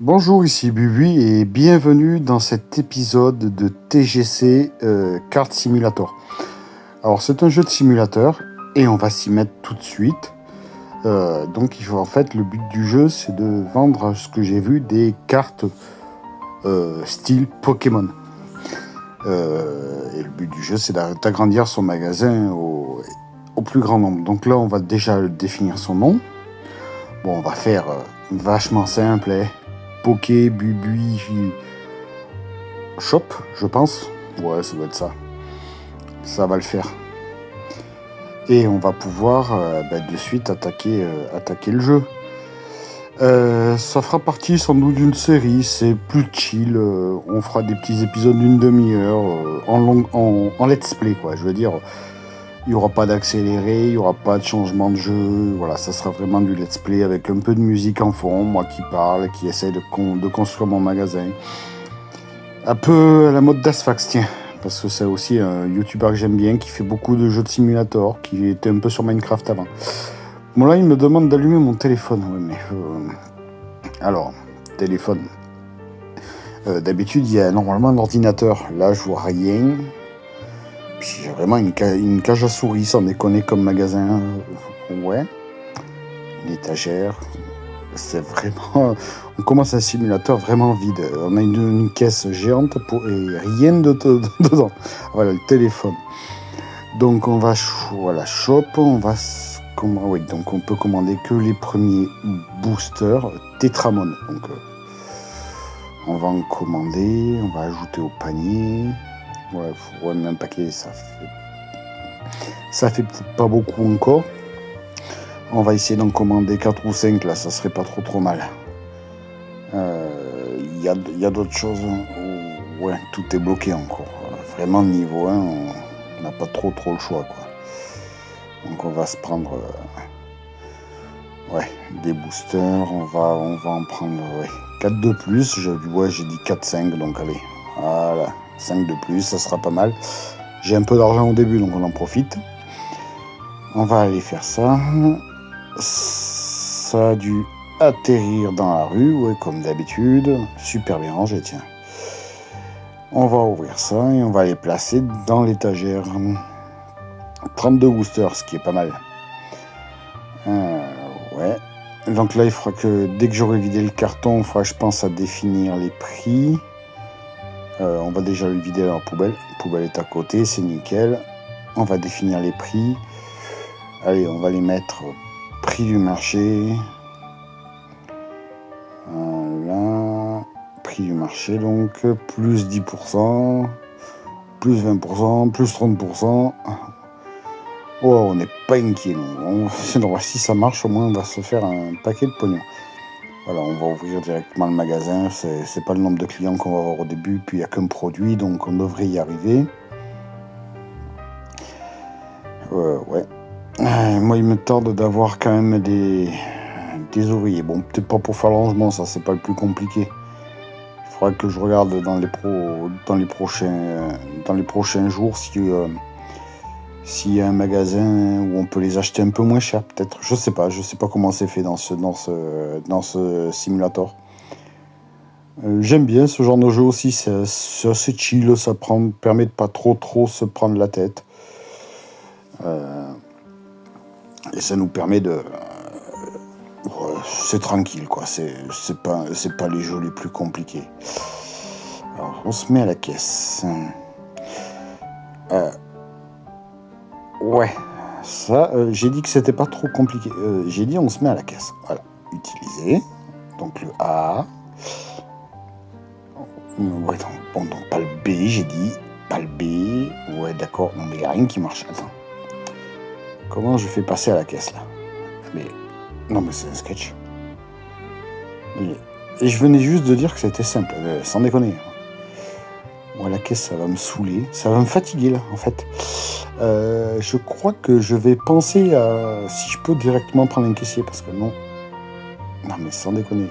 Bonjour, ici Bubu et bienvenue dans cet épisode de TGC Card Simulator. Alors c'est un jeu de simulateur et on va s'y mettre tout de suite. Donc en fait le but du jeu c'est de vendre, ce que j'ai vu, des cartes style Pokémon. Et le but du jeu c'est d'agrandir son magasin au plus grand nombre. Donc là on va déjà définir son nom. Bon, on va faire vachement simple, hein. Poké, Bubu, Shop, je pense. Ouais, ça doit être ça. Ça va le faire. Et on va pouvoir de suite attaquer le jeu. Ça fera partie sans doute d'une série, c'est plus chill. On fera des petits épisodes d'une demi-heure en let's play, quoi. Je veux dire, il n'y aura pas d'accéléré, il n'y aura pas de changement de jeu. Voilà, ça sera vraiment du let's play avec un peu de musique en fond, moi qui parle, qui essaye de construire mon magasin. Un peu à la mode d'Asfax, tiens. Parce que c'est aussi un youtubeur que j'aime bien, qui fait beaucoup de jeux de simulator, qui était un peu sur Minecraft avant. Bon là, il me demande d'allumer mon téléphone. Ouais, mais alors, téléphone. D'habitude, il y a normalement un ordinateur. Là, je vois rien. Puis j'ai vraiment une cage à souris, sans déconner, comme magasin. Ouais. Une étagère. C'est vraiment... On commence un simulateur vraiment vide. On a une caisse géante et rien dedans. Voilà, le téléphone. Donc on va... Voilà, shop. On va... Oui, donc on peut commander que les premiers boosters Tetramon. Donc on va en commander. On va ajouter au panier. Ouais, même paquet, ça fait peut-être pas beaucoup encore. On va essayer d'en commander 4 ou 5, là, ça serait pas trop mal. Il y a d'autres choses où ouais, tout est bloqué encore. Vraiment, niveau 1, on n'a pas trop le choix, quoi. Donc on va se prendre des boosters. On va en prendre 4 de plus. J'ai dit 4-5, donc allez, voilà, 5 de plus, ça sera pas mal. J'ai un peu d'argent au début, donc on en profite. On va aller faire ça. Ça a dû atterrir dans la rue, ouais, comme d'habitude. Super bien rangé, tiens. On va ouvrir ça et on va les placer dans l'étagère. 32 boosters, ce qui est pas mal. Ouais. Donc là, il faudra que dès que j'aurai vidé le carton, il faudra, je pense, à définir les prix. On va déjà le vider dans la poubelle. La poubelle est à côté, c'est nickel. On va définir les prix. Allez, on va les mettre prix du marché. Voilà. Prix du marché, donc plus 10%, plus 20%, plus 30%. Oh, on n'est pas inquiet, non. Si ça marche, au moins on va se faire un paquet de pognon. Voilà, on va ouvrir directement le magasin. C'est pas le nombre de clients qu'on va avoir au début, puis il n'y a qu'un produit, donc on devrait y arriver. Ouais. Moi, il me tarde d'avoir quand même des ouvriers. Bon, peut-être pas pour faire le rangement, ça c'est pas le plus compliqué. Il faudra que je regarde dans les prochains jours s'il y a un magasin où on peut les acheter un peu moins cher, peut-être. Je sais pas comment c'est fait dans ce simulator. J'aime bien ce genre de jeu aussi, c'est assez chill, ça permet de pas trop se prendre la tête. Et ça nous permet de... c'est tranquille, quoi. C'est pas les jeux les plus compliqués. Alors, on se met à la caisse. Ouais, ça, j'ai dit que c'était pas trop compliqué. J'ai dit on se met à la caisse. Voilà, utiliser. Donc le A. Ouais, donc pas le B, j'ai dit. Pas le B. Ouais, d'accord. Non, mais il n'y a rien qui marche. Attends. Comment je fais passer à la caisse, là? Mais... Non, mais c'est un sketch. Et je venais juste de dire que c'était simple, sans déconner. Moi, la caisse, ça va me saouler. Ça va me fatiguer, là, en fait. Je crois que je vais penser à... Si je peux directement prendre un caissier, parce que non... Non, mais sans déconner.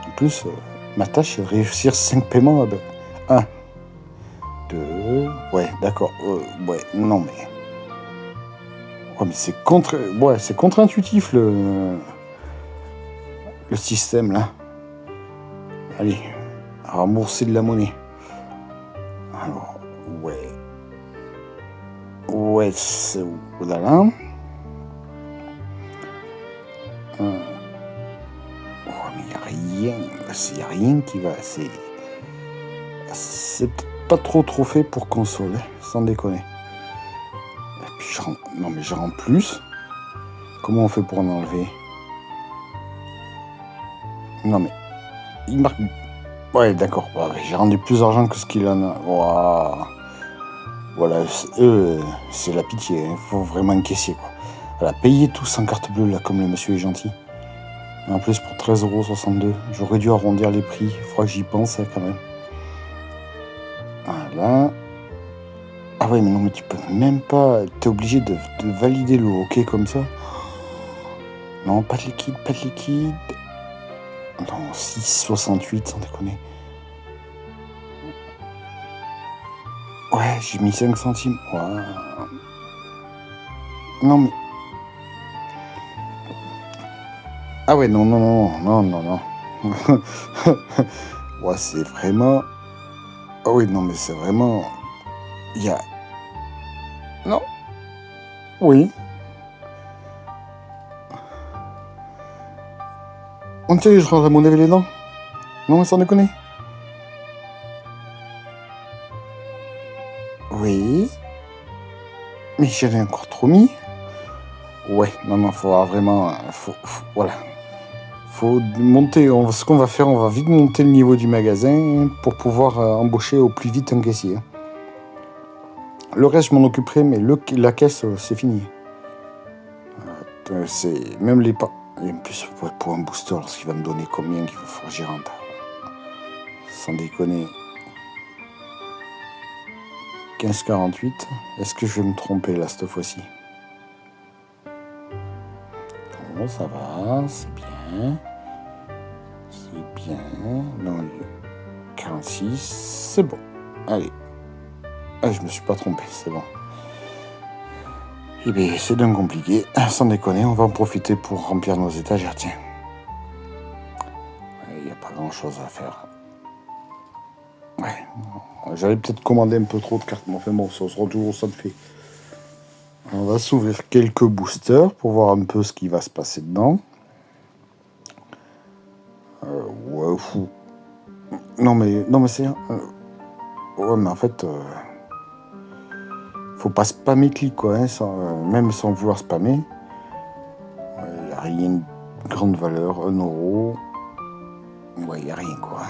En plus, ma tâche, c'est de réussir 5 paiements. 1, 2... Ouais, d'accord. Ouais, non, mais... Ouais, mais c'est contre-intuitif, le système, là. Allez, rembourser de la monnaie. Alors, ouais. Ouais, c'est... Voilà. Oh, mais il n'y a rien. Il n'y a rien qui va... C'est peut-être pas trop fait pour console, sans déconner. Et puis je rends... Non, mais je rends plus. Comment on fait pour en enlever? Non, mais... Il marque... Ouais, d'accord. Ouais, j'ai rendu plus d'argent que ce qu'il en a. Wow. Voilà, eux, c'est la pitié. Il faut vraiment encaisser, quoi. Voilà, payez tous en carte bleue, là, comme le monsieur est gentil. Et en plus, pour 13,62 €. J'aurais dû arrondir les prix. Il faudra que j'y pense, quand même. Voilà. Ah ouais, mais non, mais tu peux même pas... T'es obligé de valider le OK comme ça. Non, pas de liquide, pas de liquide. Non, 6,68, sans déconner. Ouais, j'ai mis 5 centimes. Ouais. Non, mais... Ah ouais, non. Ouais, c'est vraiment... Ah oui, non, mais c'est vraiment... Il y a... Non. Oui. On tient, je rends la monnaie avec les dents. Non, mais sans déconner. Oui. Mais j'avais encore trop mis. Ouais, non, faudra vraiment... voilà. Faut monter... Ce qu'on va faire, on va vite monter le niveau du magasin pour pouvoir embaucher au plus vite un caissier. Le reste, je m'en occuperai, mais la caisse, c'est fini. C'est... Même les pas... Et en plus, pour un booster, lorsqu'il va me donner combien qu'il va falloir que j'y rentre. Sans déconner. 15,48. Est-ce que je vais me tromper là cette fois-ci? Bon, ça va, c'est bien. C'est bien. Non, 46, c'est bon. Allez. Ah, je me suis pas trompé, c'est bon. Eh bien, c'est donc compliqué. Sans déconner, on va en profiter pour remplir nos étagères, tiens. Il n'y a pas grand-chose à faire. Ouais. J'avais peut-être commandé un peu trop de cartes, mais enfin bon, ça sera toujours ça de fait. On va s'ouvrir quelques boosters pour voir un peu ce qui va se passer dedans. Ouais, fou. Non mais c'est... ouais, mais en fait... faut pas spammer clic, quoi. Hein, même sans vouloir spammer. Il n'y a rien de grande valeur. 1 €. Ouais, il n'y a rien, quoi.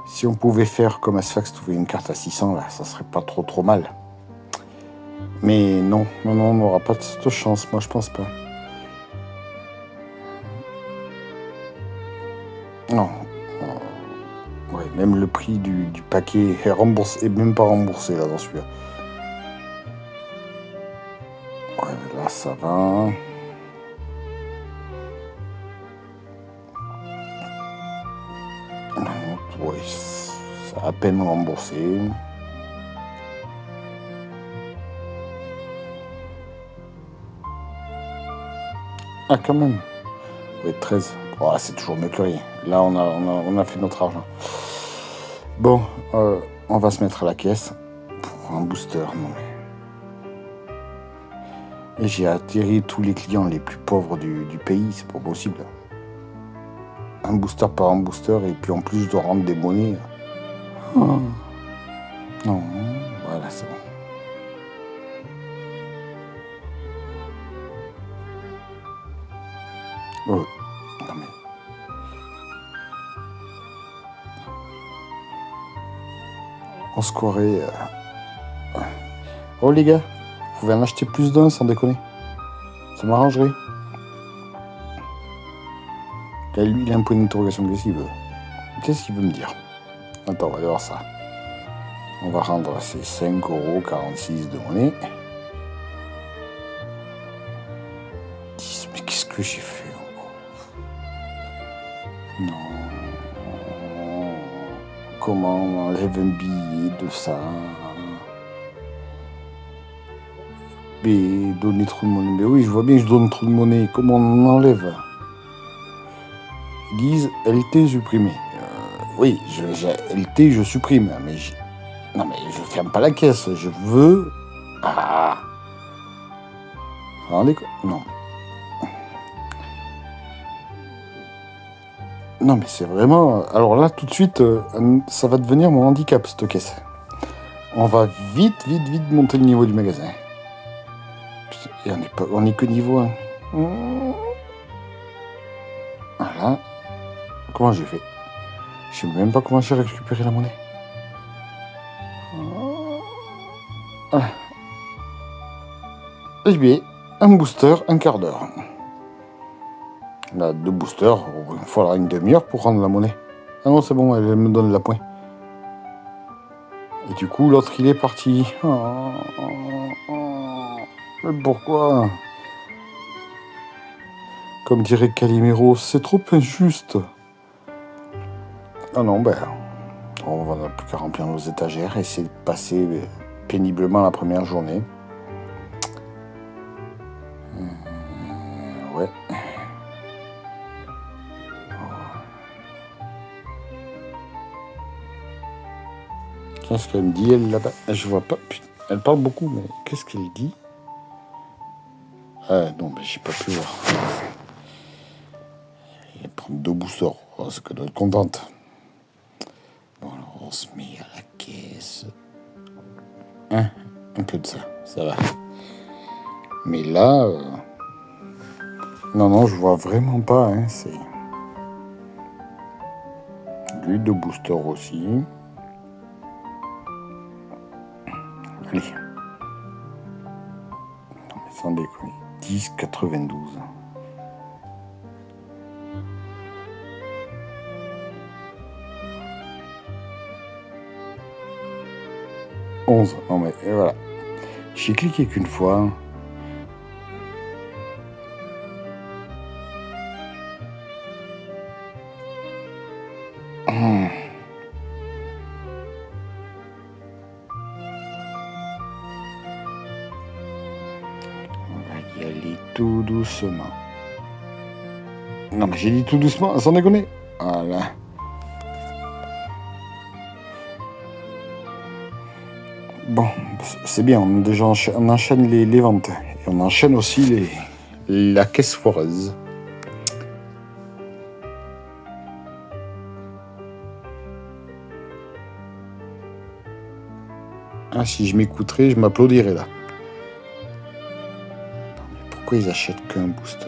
Si on pouvait faire comme Asfax, trouver une carte à 600, là, ça serait pas trop mal. Mais non, on n'aura pas de cette chance, moi je pense pas. Non. Ouais, même le prix du paquet est remboursé, et même pas remboursé là dans celui-là. Ouais, là ça va. Ouais, c'est à peine remboursé. Ah, quand même. Ouais, 13. Oh, c'est toujours mieux que rien. Là, on a fait notre argent. Bon, on va se mettre à la caisse pour un booster. Non, mais... Et j'ai atterri tous les clients les plus pauvres du pays. C'est pas possible. Un booster par un booster et puis en plus je dois rendre des monnaies. Oh. Non, voilà, c'est bon. Oh. Non, mais... On se croirait... Oh les gars, vous pouvez en acheter plus d'un sans déconner. Ça m'arrangerait. Là, lui, il a un point d'interrogation. Qu'est-ce qu'il veut me dire? Attends, on va aller voir ça. On va rendre ces 5,46 € de monnaie. Mais qu'est-ce que j'ai fait encore? Non. Comment on enlève un billet de ça? Mais donner trop de monnaie. Mais oui, je vois bien que je donne trop de monnaie. Comment on en enlève? Ils disent LT supprimé. Oui, LT, je supprime, mais non, mais je ferme pas la caisse. Je veux... Ah. Vous vous rendez compte? Non. Non, mais c'est vraiment... Alors là, tout de suite, ça va devenir mon handicap, cette caisse. On va vite monter le niveau du magasin. Et on est que niveau 1. Voilà. Comment j'ai fait? Je sais même pas comment j'ai récupéré la monnaie. Voilà. SBA, un booster, un quart d'heure. Là, 2 boosters, il faudra une demi-heure pour rendre la monnaie. Ah non, c'est bon, elle me donne la pointe. Et du coup, l'autre, il est parti. Mais pourquoi? Comme dirait Calimero, c'est trop injuste. Ah non, ben, on va plus qu'à remplir nos étagères et essayer de passer péniblement la première journée. Ouais. Qu'est-ce qu'elle me dit, elle, là-bas? Je vois pas. Putain, elle parle beaucoup, mais qu'est-ce qu'elle dit? Ah non, mais j'ai pas pu voir. Elle prend 2 boosters. Oh, c'est qu'elle doit être contente. Bon, alors on se met à la caisse. Un peu de ça, ça va. Mais là... Non, je vois vraiment pas. Hein, c'est... Lui, 2 boosters aussi. Allez. Non, mais sans déconner. 10,92. Non mais voilà. J'ai cliqué qu'une fois. On va y aller tout doucement. Non mais j'ai dit tout doucement, sans déconner. Voilà. Bon, c'est bien, on enchaîne les ventes. Et on enchaîne aussi la caisse foireuse. Ah, si je m'écouterais, je m'applaudirais là. Non, mais pourquoi ils achètent qu'un booster?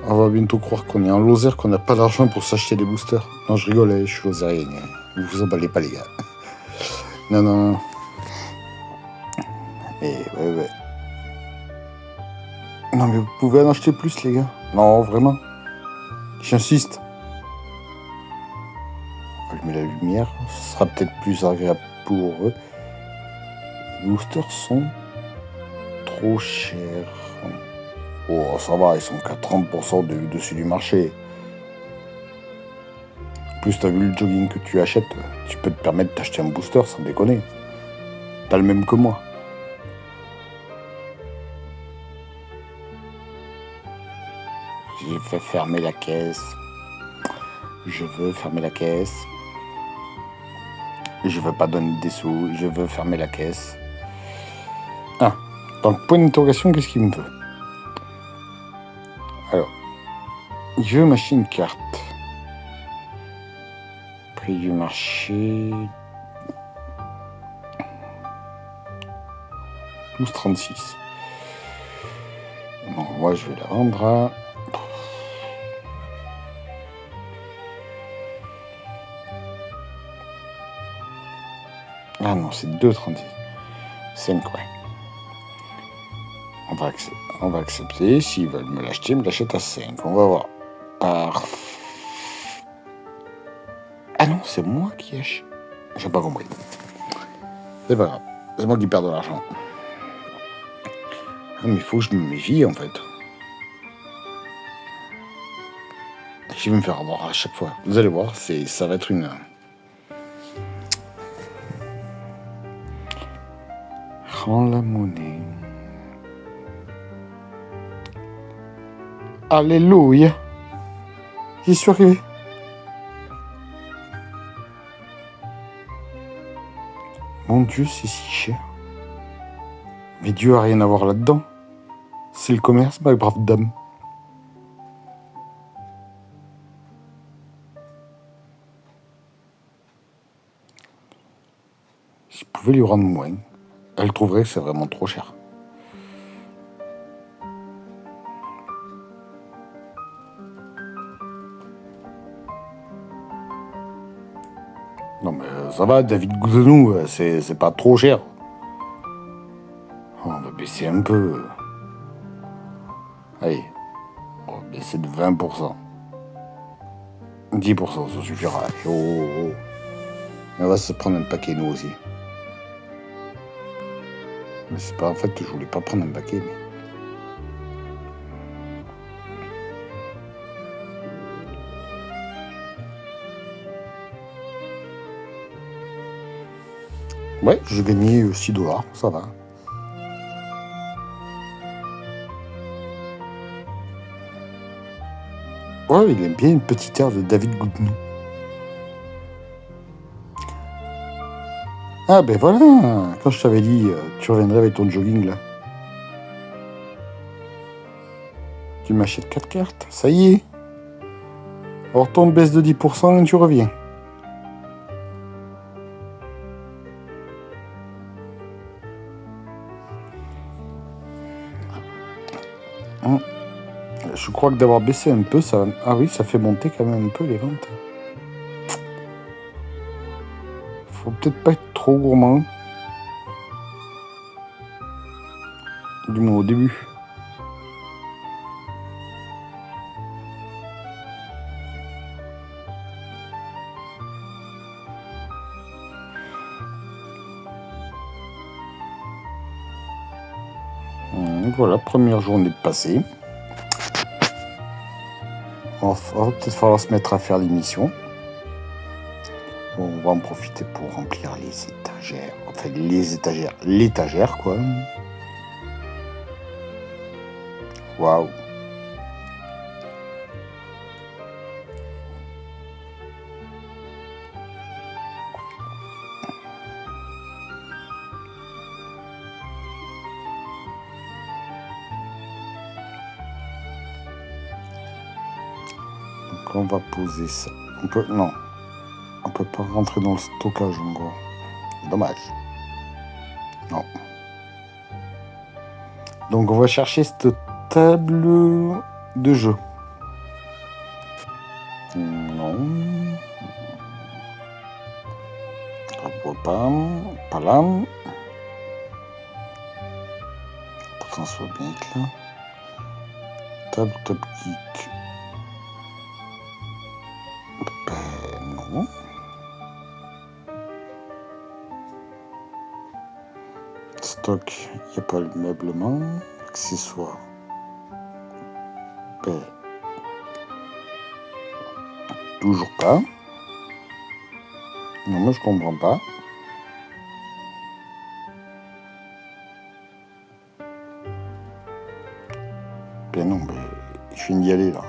On va bientôt croire qu'on est en Lozère, qu'on n'a pas d'argent pour s'acheter des boosters. Non, je rigole, je suis lozérien. Vous vous emballez pas, les gars. Non. Mais ouais. Non, mais vous pouvez en acheter plus, les gars. Non, vraiment. J'insiste. On va allumer la lumière. Ce sera peut-être plus agréable pour eux. Les boosters sont trop chers. Oh, ça va, ils sont qu'à 30% dessus du marché. En plus, t'as vu le jogging que tu achètes, tu peux te permettre d'acheter un booster sans déconner. T'as le même que moi. J'ai fait fermer la caisse. Je veux fermer la caisse. Je veux pas donner des sous. Je veux fermer la caisse. Ah, donc point d'interrogation, qu'est-ce qu'il me veut? Alors, je veux m'acheter une carte. Prix du marché... 12,36. Bon, moi, je vais la vendre à... Ah non, c'est 2,36. 5, ouais. On va accepter. S'ils veulent me l'acheter, me l'achètent à 5. On va voir. Ah non, c'est moi qui achète. J'ai pas compris. C'est pas grave. C'est moi qui perds de l'argent. Ah, mais il faut que je me méfie, en fait. Je vais me faire avoir à chaque fois. Vous allez voir, ça va être une... Rends la monnaie. Alléluia. J'y suis arrivé. Mon Dieu, c'est si cher. Mais Dieu a rien à voir là-dedans. C'est le commerce, ma brave dame. Je pouvais lui rendre moins. Elle trouverait que c'est vraiment trop cher. Non mais ça va, David Gouzenou, c'est pas trop cher. On va baisser un peu. Allez, on va baisser de 20%. 10%, ça suffira. Oh, oh, oh. On va se prendre un paquet, nous aussi. Mais c'est pas, en fait, je voulais pas prendre un paquet, mais... Ouais, j'ai gagné 6 $, ça va. Ouais, il aime bien une petite air de David Gouzenou. Ah ben voilà, quand je t'avais dit, tu reviendrais avec ton jogging là. Tu m'achètes 4 cartes, ça y est. Alors ton baisse de 10% et tu reviens. Je crois que d'avoir baissé un peu, ça... Ah oui, ça fait monter quand même un peu les ventes. Faut peut-être pas être trop gourmand. Du moins au début. Voilà, première journée de passée. On va peut-être falloir se mettre à faire l'émission. On va en profiter pour remplir les étagères. Enfin, les étagères. L'étagère, quoi. Waouh. Donc on va poser ça. On peut... Non. On peut pas rentrer dans le stockage, en gros. Dommage. Non. Donc on va chercher cette table de jeu. Non. On voit pas. Pas là. Pourtant ça soit bien être là. Table top geek. Ben non. Stock, il n'y a pas le meublement. Accessoires. Ben, toujours pas. Non, moi je comprends pas. Ben non, mais je viens d'y aller là.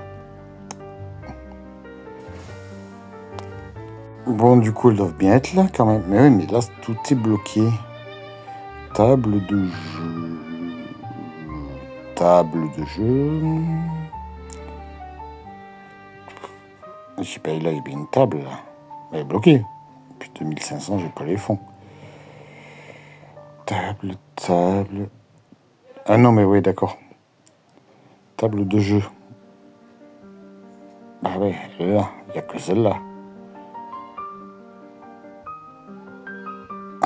Bon, du coup, elles doivent bien être là quand même. Mais oui, mais là, tout est bloqué. Table de jeu. Table de jeu. Je sais pas, là, il y a bien une table là. Elle est bloquée. Depuis 2500, j'ai pas les fonds. Table. Ah non, mais oui, d'accord. Table de jeu. Ah ouais, elle est là. Il n'y a que celle-là.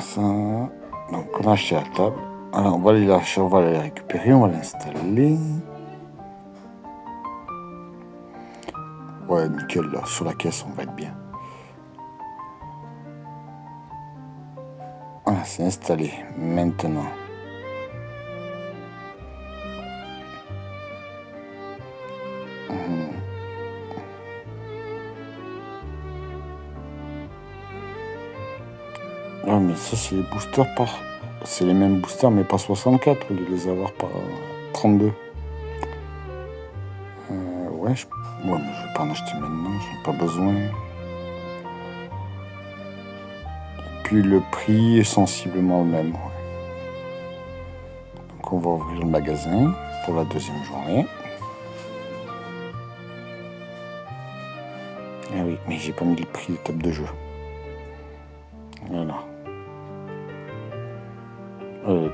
Ça... Donc on a acheté la table. Alors on va aller la récupérer, on va l'installer. Ouais, nickel, là, sur la caisse, on va être bien. Voilà, c'est installé. Maintenant. Ah, mais ça, c'est les boosters par... C'est les mêmes boosters, mais pas 64, au lieu de les avoir par 32. ouais, ouais, mais je vais pas en acheter maintenant, j'en ai pas besoin. Puis le prix est sensiblement le même. Ouais. Donc on va ouvrir le magasin pour la deuxième journée. Ah oui, mais j'ai pas mis le prix de table de jeu. Voilà.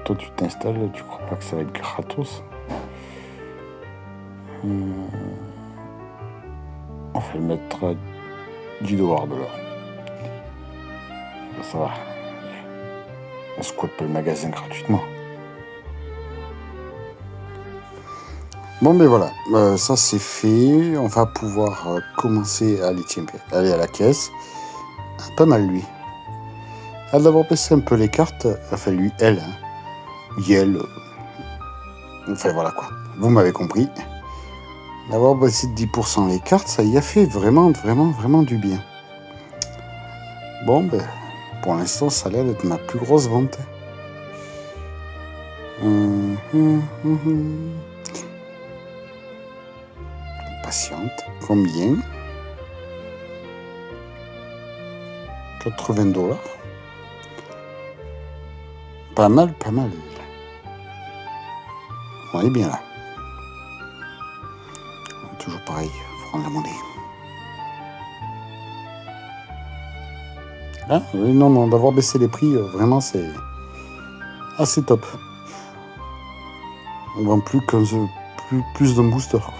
Toi, tu t'installes, tu crois pas que ça va être gratos? On va le mettre à 10 $ de l'heure. Ça va. On squatte le magasin gratuitement. Bon, ben voilà, ça c'est fait. On va pouvoir commencer à aller à la caisse. Ah, pas mal lui. Elle d'avoir baissé un peu les cartes, enfin lui, elle, hein. Elle, enfin voilà quoi, vous m'avez compris. D'avoir baissé de 10% les cartes, ça y a fait vraiment du bien. Bon, ben, pour l'instant, ça a l'air d'être ma plus grosse vente. Patiente, combien? 80 $. Pas mal. On est bien là. Toujours pareil, faut prendre la monnaie. Ah, oui, non, d'avoir baissé les prix, vraiment, c'est assez top. On vend plus d'un booster, quoi.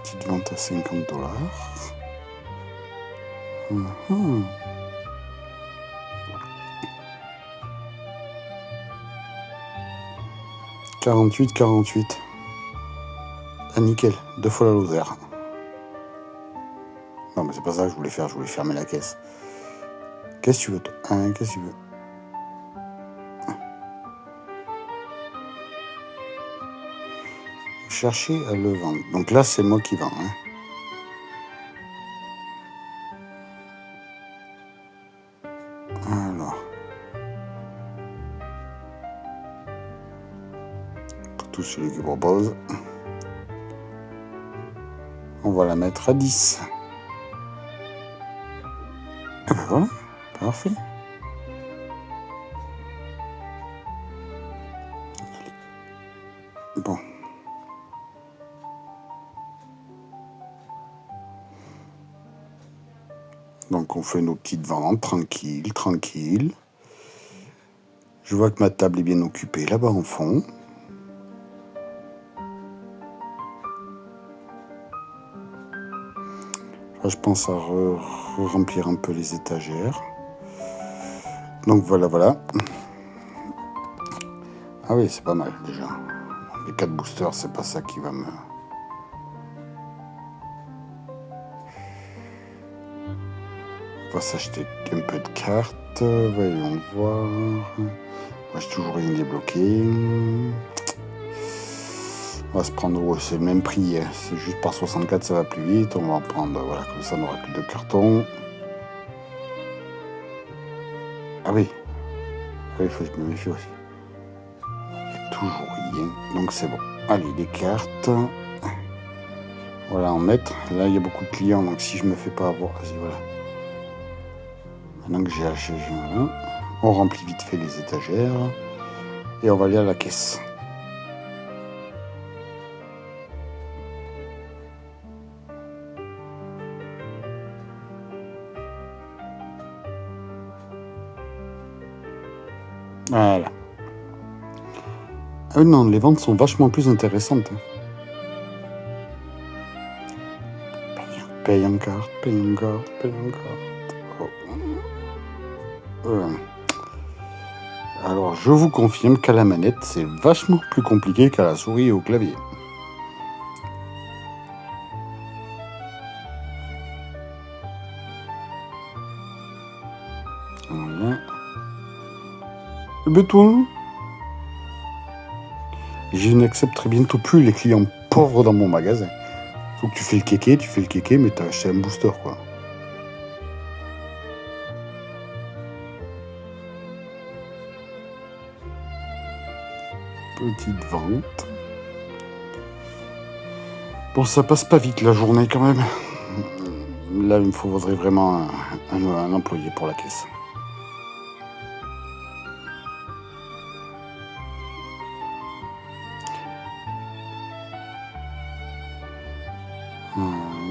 Petite vente à 50 $. 48. Ah nickel, 2 fois la lozère. Non mais c'est pas ça que je voulais faire, je voulais fermer la caisse. Qu'est-ce que tu veux toi? Qu'est-ce que tu veux? Chercher à le vendre. Donc là c'est moi qui vends. Alors. Pour tous ceux qui proposent. On va la mettre à 10. Et ben voilà, parfait. Bon. Donc on fait nos petites ventes, tranquille. Je vois que ma table est bien occupée là-bas en fond. Là, je pense à remplir un peu les étagères. Donc voilà. Ah oui, c'est pas mal déjà. Les 4 boosters, c'est pas ça qui va me... On va s'acheter un peu de cartes. Voyons voir. Moi, j'ai toujours rien débloqué. On va se prendre, c'est le même prix. C'est juste par 64, ça va plus vite. On va en prendre, voilà, comme ça, on n'aura plus de cartons. Ah oui. Il faut que je me méfie aussi. Il n'y a toujours rien. Donc c'est bon. Allez, les cartes. Voilà, en mettre. Là, il y a beaucoup de clients, donc si je me fais pas avoir... Vas-y, voilà. Maintenant que j'ai acheté, voilà. On remplit vite fait les étagères. Et on va aller à la caisse. Voilà. Ah non, les ventes sont vachement plus intéressantes. Paye en carte. Oh. Alors, je vous confirme qu'à la manette, c'est vachement plus compliqué qu'à la souris et au clavier. Voilà. Mais toi, je n'accepterai bientôt plus les clients pauvres dans mon magasin. Faut que tu fais le kéké, mais t'as acheté un booster, quoi. Petite vente. Bon, ça passe pas vite la journée quand même. Là, il me faudrait vraiment un employé pour la caisse.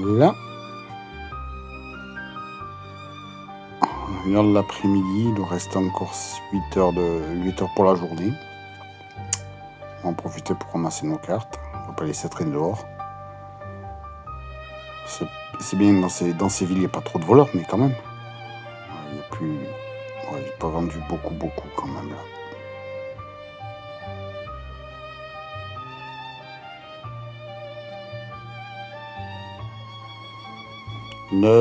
Là. 1h de l'après-midi, il nous reste encore 8 heures pour la journée. On va en profiter pour ramasser nos cartes. On va pas laisser traîner dehors. C'est bien, dans ces villes, il n'y a pas trop de voleurs, mais quand même. Il n'y a plus... Ouais, j'ai pas vendu beaucoup quand même, là.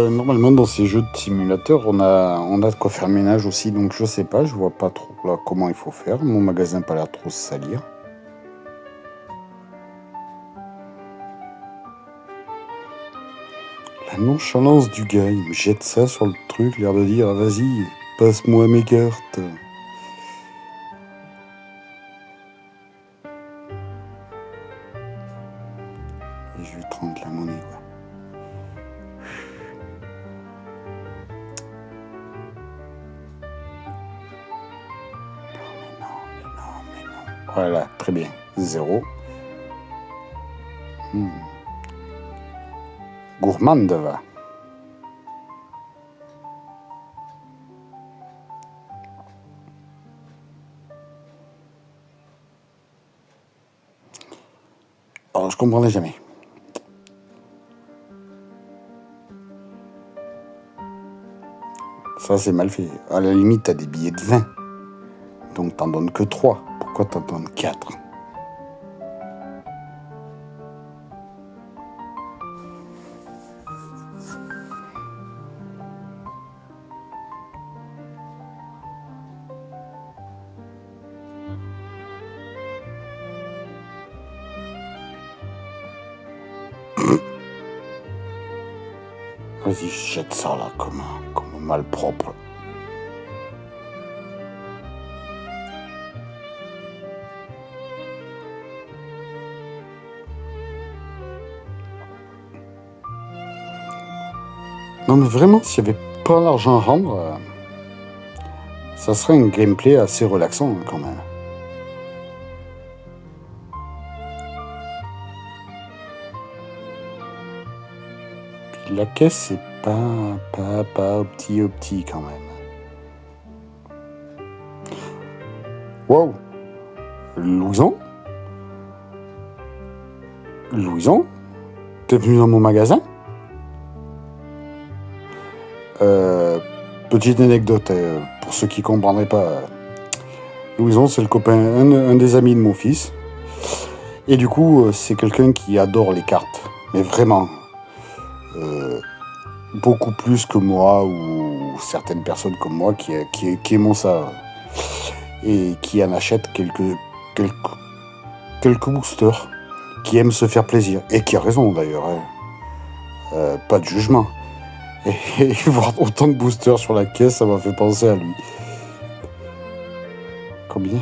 Normalement, dans ces jeux de simulateur, on a de quoi faire ménage aussi, donc je sais pas, je vois pas trop là comment il faut faire. Mon magasin n'a pas l'air trop se salir. La nonchalance du gars, il me jette ça sur le truc, l'air de dire, vas-y, passe-moi mes cartes. Et je lui trempe la monnaie, quoi. Non. Voilà, très bien. 0. Gourmande, va. Alors, je comprendrai jamais. Ça, c'est mal fait. À la limite, t'as des billets de 20. Donc, t'en donnes que 3. Pourquoi t'en donnes 4 ? Vas-y, jette ça là comme malpropre. Non mais vraiment, s'il n'y avait pas l'argent à rendre, ça serait un gameplay assez relaxant quand même. Puis la caisse, c'est pas petit quand même. Wow! Louison? T'es venu dans mon magasin? Petite anecdote, pour ceux qui ne comprendraient pas. Louison, c'est le copain, un des amis de mon fils. Et du coup, c'est quelqu'un qui adore les cartes. Mais vraiment. Beaucoup plus que moi ou certaines personnes comme moi qui aiment ça. Et qui en achètent quelques boosters. Qui aiment se faire plaisir. Et qui a raison d'ailleurs. Hein. Pas de jugement. Et voir autant de boosters sur la caisse, ça m'a fait penser à lui. Combien ?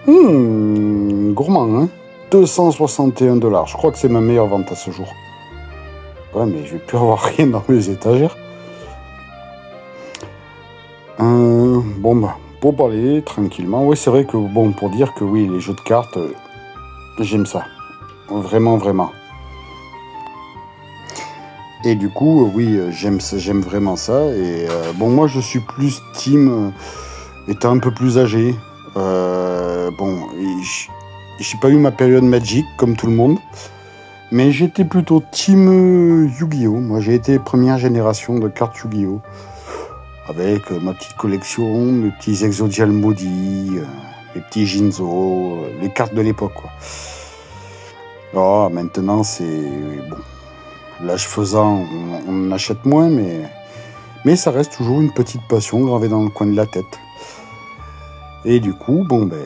Gourmand, hein ? 261 $. Je crois que c'est ma meilleure vente à ce jour. Ouais, mais je vais plus avoir rien dans mes étagères. Bon, bah, pour parler tranquillement. Oui, c'est vrai que, bon, pour dire que oui, les jeux de cartes, j'aime ça. Vraiment. Et du coup, oui, j'aime vraiment ça. Et bon, moi, je suis plus team, étant un peu plus âgé. Bon, j'ai pas eu ma période Magic comme tout le monde. Mais j'étais plutôt team Yu-Gi-Oh! Moi, j'ai été première génération de cartes Yu-Gi-Oh! Avec ma petite collection, mes petits Exodial maudits, les petits Jinzo, les cartes de l'époque, quoi. Oh, maintenant, c'est... Bon, l'âge faisant, on en achète moins, mais ça reste toujours une petite passion gravée dans le coin de la tête. Et du coup, bon, ben...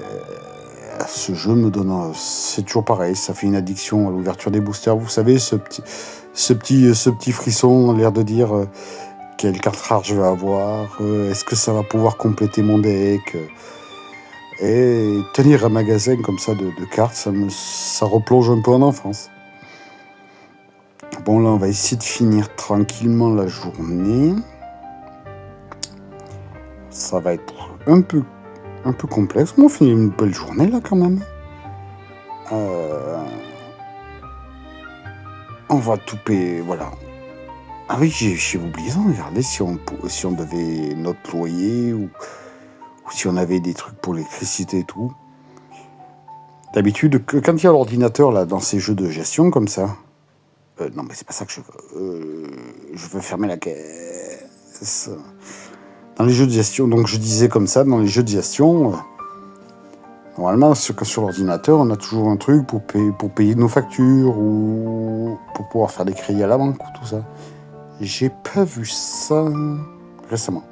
ce jeu me donne... C'est toujours pareil, ça fait une addiction à l'ouverture des boosters. Vous savez, ce petit frisson, l'air de dire quelle carte rare je vais avoir, est-ce que ça va pouvoir compléter mon deck, Et tenir un magasin comme ça de cartes, ça replonge un peu en enfance. Bon, là, on va essayer de finir tranquillement la journée. Ça va être un peu complexe, mais on finit une belle journée, là, quand même. On va tout payer, voilà. Ah oui, j'ai oublié de regarder si on devait notre loyer ou si on avait des trucs pour l'électricité et tout. D'habitude, quand il y a l'ordinateur là dans ces jeux de gestion comme ça, non mais c'est pas ça que je veux. Je veux fermer la caisse. Dans les jeux de gestion, donc je disais comme ça, dans les jeux de gestion, normalement sur l'ordinateur, on a toujours un truc pour payer nos factures ou pour pouvoir faire des crédits à la banque ou tout ça. J'ai pas vu ça récemment.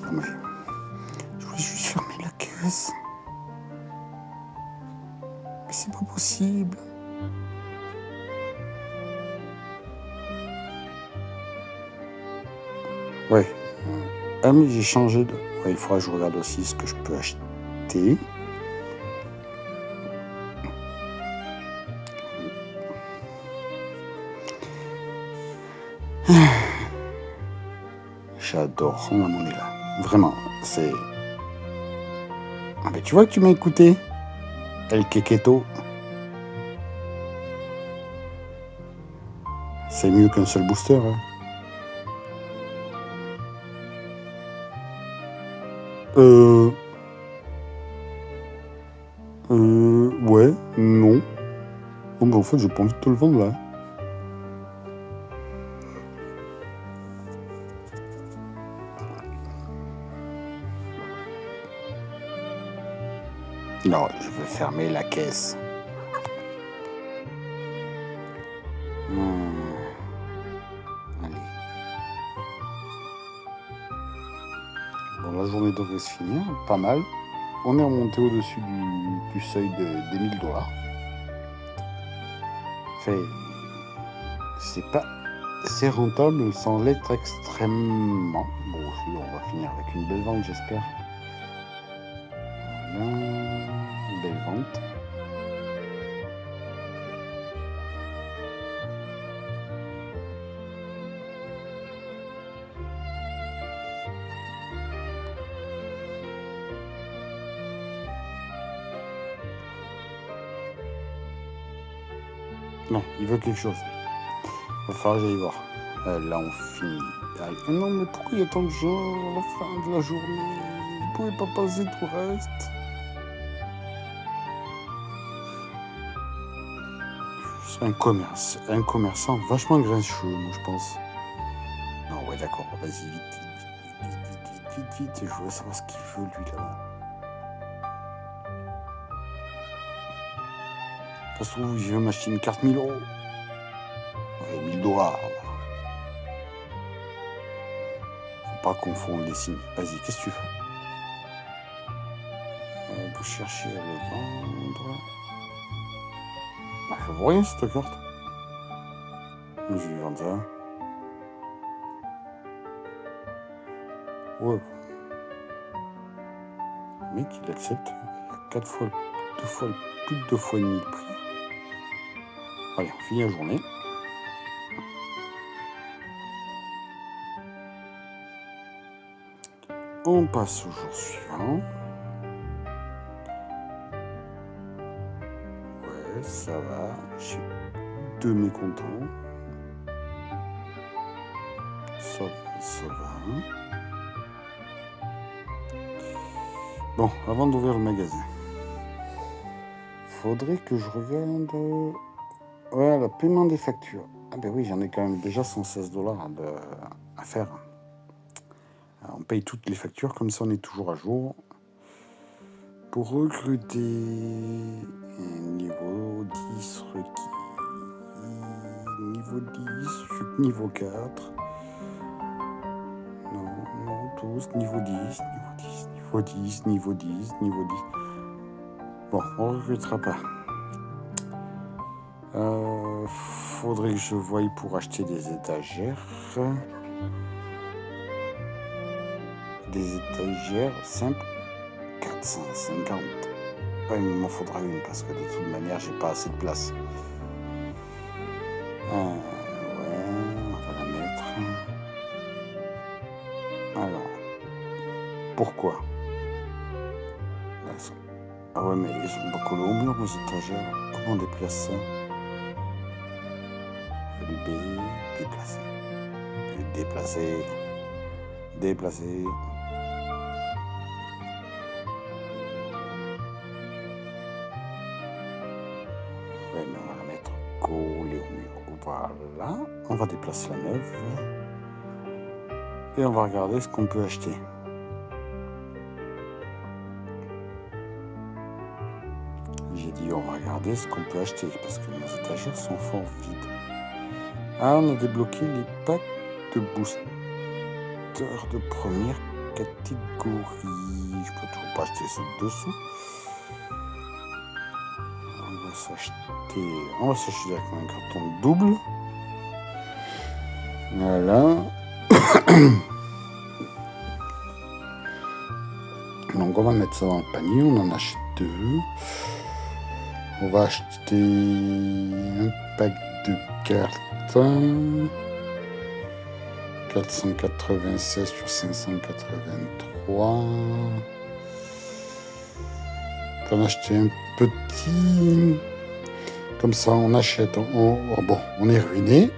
Non, mais je voulais juste fermer la caisse. Mais c'est pas possible. Ouais. Ah mais j'ai changé de... Ouais, il faudra que je regarde aussi ce que je peux acheter. J'adore la monnaie là. Vraiment, c'est... Ah mais tu vois que tu m'as écouté, El Keketo. C'est mieux qu'un seul booster. Hein. Ouais, non. Bon, bah en fait, j'ai pas envie de te le vendre là. Non, je veux fermer la caisse. Allez. Bon, la journée devrait se finir, pas mal. On est remonté au-dessus du seuil des 1000 $. Fait, c'est rentable sans l'être extrêmement. Bon, on va finir avec une belle vente, j'espère. Voilà, une belle vente. Non, il veut quelque chose. Il va falloir que j'aille voir. Là, on finit. Allez. Non, mais pourquoi il y a tant de gens à la fin de la journée? Vous pouvez pas passer tout le reste. C'est un commerçant vachement grincheux, moi, je pense. Non, ouais, d'accord. Vas-y, vite. Je veux savoir ce qu'il veut, lui, là-bas. Ça se trouve, je vais m'acheter une carte 1000 €. Ouais, 1000 $. Faut pas confondre les signes. Vas-y, qu'est-ce que tu fais? Pour chercher à le vendre. Bah, je vois rien cette carte. Je vais lui vendre ça. Ouais. Le mec, il accepte 4 fois, 2 fois, plus de 2 fois et demi le prix. Allez, on finit la journée. On passe au jour suivant. Ouais, ça va. J'ai 2 mécontents. Ça va. Bon, avant d'ouvrir le magasin, faudrait que je regarde... Ouais, le paiement des factures. Ah ben oui, j'en ai quand même déjà 116 $ à faire. Alors, on paye toutes les factures, comme ça on est toujours à jour. Pour recruter niveau 10 requis. Niveau 10, je suis niveau 4. Non, tous, niveau 10. Bon, on ne recrutera pas. Faudrait que je voie pour acheter des étagères. Des étagères simples, 400 450. Ouais, il m'en faudra une parce que de toute manière, j'ai pas assez de place. Ouais, on va la mettre. Alors, pourquoi? Ah ouais, mais ils sont pas collés au mur, mes étagères. Comment on déplace ça? B, déplacer. Déplacer. Déplacer. Ouais, mais on va la mettre collée au mur. Voilà. On va déplacer la neuve. Et on va regarder ce qu'on peut acheter. J'ai dit on va regarder ce qu'on peut acheter parce que nos étagères sont fort vides. Ah, on a débloqué les packs de booster de première catégorie. Je peux toujours pas acheter ça dessous. On va s'acheter directement un carton double. Voilà. Donc on va mettre ça dans le panier. On en achète 2. On va acheter un pack de cartons. 496 sur 583. On va en acheter un petit. Comme ça, on achète. Bon, on est ruiné.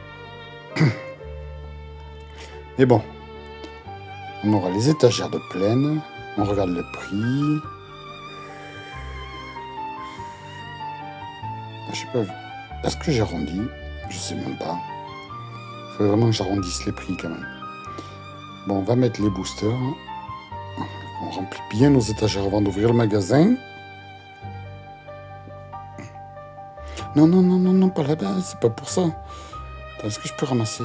Mais bon, on aura les étagères de plaine. On regarde le prix. Je sais pas. Est-ce que j'ai arrondi? Je sais même pas. Il faut vraiment que j'arrondisse les prix quand même. Bon, on va mettre les boosters. On remplit bien nos étagères avant d'ouvrir le magasin. Non, non, non, non, non, pas là-bas. C'est pas pour ça. Attends, est-ce que je peux ramasser?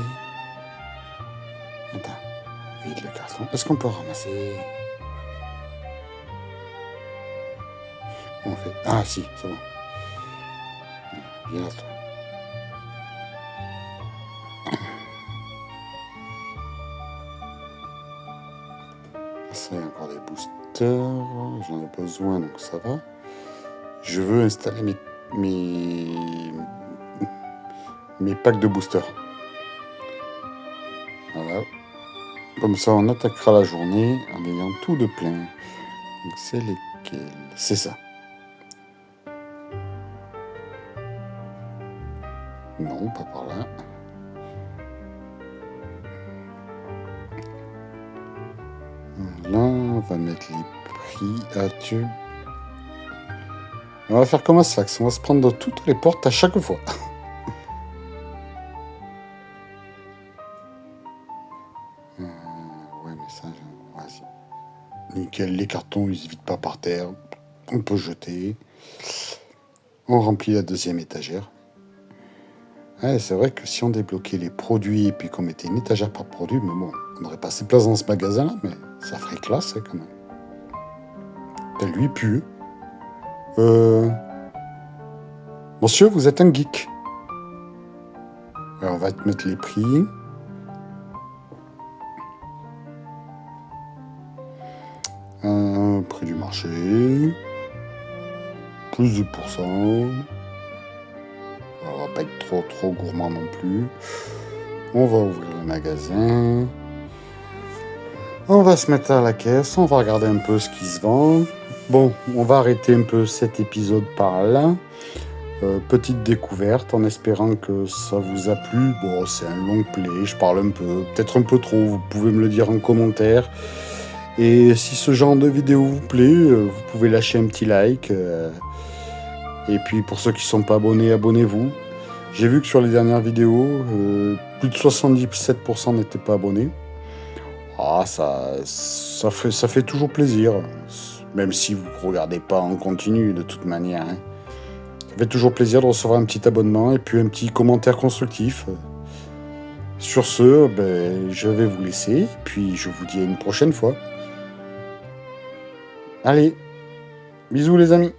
Attends. Vide le carton. Est-ce qu'on peut ramasser? On fait. Ah, si, c'est bon. Viens là, toi. Ça, il y a encore des boosters. J'en ai besoin, donc ça va. Je veux installer mes packs de boosters. Voilà. Comme ça, on attaquera la journée en ayant tout de plein. Donc, c'est lesquels? C'est ça. Non, pas par là. Là, on va mettre les prix à tube. On va faire comme un Sfax. On va se prendre toutes les portes à chaque fois. Ouais, mais ça, vas-y. Nickel, les cartons, ils se vident pas par terre. On peut jeter. On remplit la deuxième étagère. Ouais, c'est vrai que si on débloquait les produits et puis qu'on mettait une étagère par produit, mais bon, on aurait pas assez de place dans ce magasin-là, mais ça ferait classe quand même. Ben, lui pue. Monsieur, vous êtes un geek. Alors, on va te mettre les prix. Prix du marché. Plus de pourcent. On va pas être trop gourmand non plus. On va ouvrir le magasin. On va se mettre à la caisse. On va regarder un peu ce qui se vend. Bon, on va arrêter un peu cet épisode par là. Petite découverte en espérant que ça vous a plu. Bon, c'est un long play, je parle un peu, peut-être un peu trop, vous pouvez me le dire en commentaire. Et si ce genre de vidéo vous plaît, vous pouvez lâcher un petit like. Et puis pour ceux qui ne sont pas abonnés, abonnez-vous. J'ai vu que sur les dernières vidéos, plus de 77% n'étaient pas abonnés. Ah, ça fait toujours plaisir, même si vous ne regardez pas en continu de toute manière. Hein. Ça fait toujours plaisir de recevoir un petit abonnement et puis un petit commentaire constructif. Sur ce, je vais vous laisser, puis je vous dis à une prochaine fois. Allez, bisous les amis.